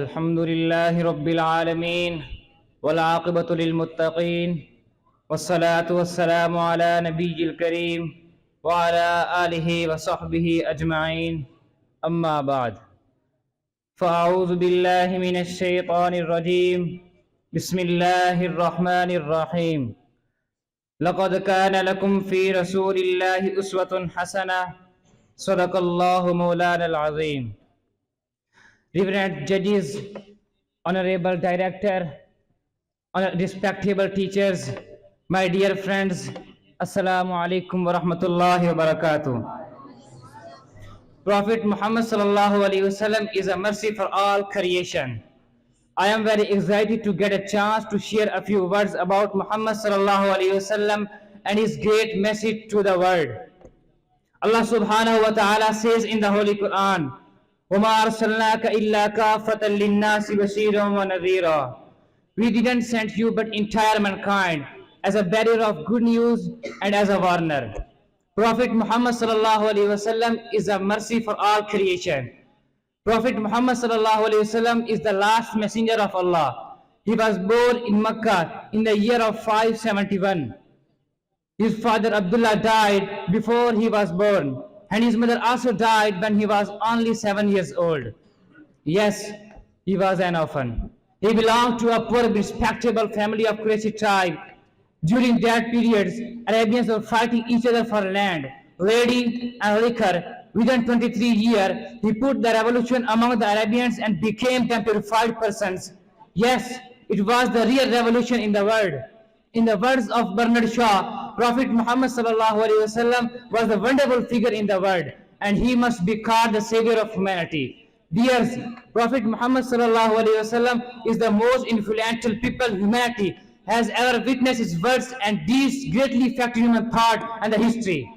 الحمد لله رب العالمين والعاقبة للمتقين والصلاة والسلام على نبي الكريم وعلى آله وصحبه أجمعين أما بعد فأعوذ بالله من الشيطان الرجيم بسم الله الرحمن الرحيم لقد كان لكم في رسول الله أسوة حسنة صدق الله مولانا العظيم. Reverend judges, honorable director, respectable teachers, my dear friends, assalamu alaikum wa rahmatullahi wa barakatuh. Prophet Muhammad sallallahu alaihi wasallam is a mercy for all creation. I am very excited to get a chance to share a few words about Muhammad sallallahu alaihi wasallam and his great message to the world. Allah subhanahu wa ta'ala says in the Holy Quran, وَمَا أَرْسَلْنَاكَ إِلَّا كَافَّةً لِلنَّاسِ بَشِيرًا وَنَذِيرًا. We didn't send you but entire mankind as a bearer of good news and as a warner. Prophet Muhammad sallallahu alaihi wasallam is a mercy for all creation. Prophet Muhammad sallallahu alaihi wasallam is the last messenger of Allah. He was born in Makkah in the year of 571. His father Abdullah died before he was born, and his mother also died when he was only 7 years old. Yes, he was an orphan. He belonged to a poor, respectable family of Quraysh tribe. During that period, Arabians were fighting each other for land, lady, and liquor. Within 23 years, he put the revolution among the Arabians and became them purified persons. Yes, it was the real revolution in the world. In the words of Bernard Shaw, Prophet Muhammad sallallahu alaihi wasallam was a wonderful figure in the world, and he must be called the savior of humanity. Dears, Prophet Muhammad sallallahu alaihi wasallam is the most influential people humanity has ever witnessed. His words and deeds greatly affected human thought and the history.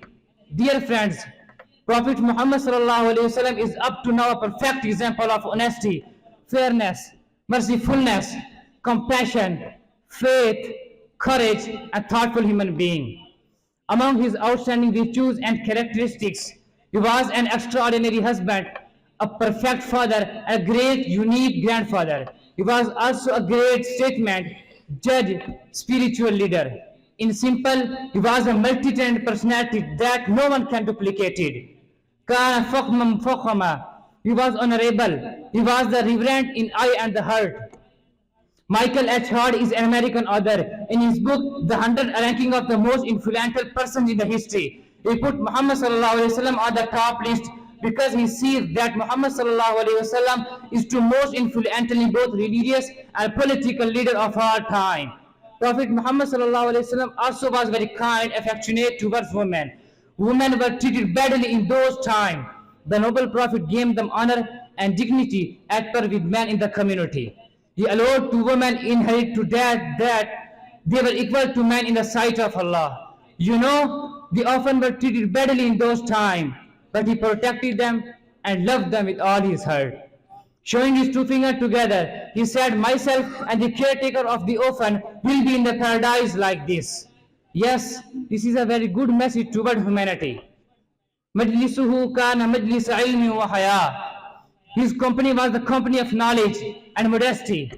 Dear friends, Prophet Muhammad sallallahu alaihi wasallam is up to now a perfect example of honesty, fairness, mercifulness, compassion, faith, courage, and thoughtful human being. Among his outstanding virtues and characteristics, he was an extraordinary husband, a perfect father, a great, unique grandfather. He was also a great statesman, judge, spiritual leader. In simple, he was a multi-talented personality that no one can duplicate it. Kana fakhman fakhama. He was honorable. He was the reverend in eye and the heart. Michael H. Hard is an American author. In his book, The 100 Ranking of the Most Influential Persons in the History, he put Muhammad sallallahu alaihi wasallam on the top list because he sees that Muhammad sallallahu alaihi wasallam is the most influential in both religious and political leader of our time. Prophet Muhammad sallallahu alaihi wasallam also was very kind, affectionate towards women. Women were treated badly in those times. The noble Prophet gave them honor and dignity as per with men in the community. He allowed to women inherit to that they were equal to men in the sight of Allah. You know, they often were treated badly in those times, but he protected them and loved them with all his heart. Showing his two fingers together, he said, myself and the caretaker of the orphan will be in the paradise like this. Yes, this is a very good message toward humanity. Majlisuhu kana majlis ilmi wa haya. His company was the company of knowledge and modesty.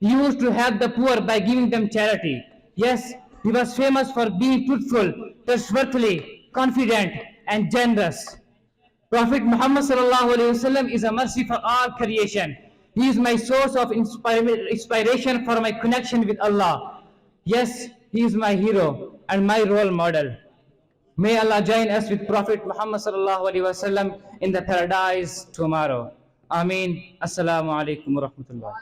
He used to help the poor by giving them charity. Yes, he was famous for being truthful, trustworthy, confident, and generous. Prophet Muhammad sallallahu alaihi wasallam is a mercy for all creation. He is my source of inspiration for my connection with Allah. Yes, he is my hero and my role model. May Allah join us with Prophet Muhammad sallallahu alaihi wasallam in the paradise tomorrow. Ameen. Assalamu alaikum wa rahmatullah.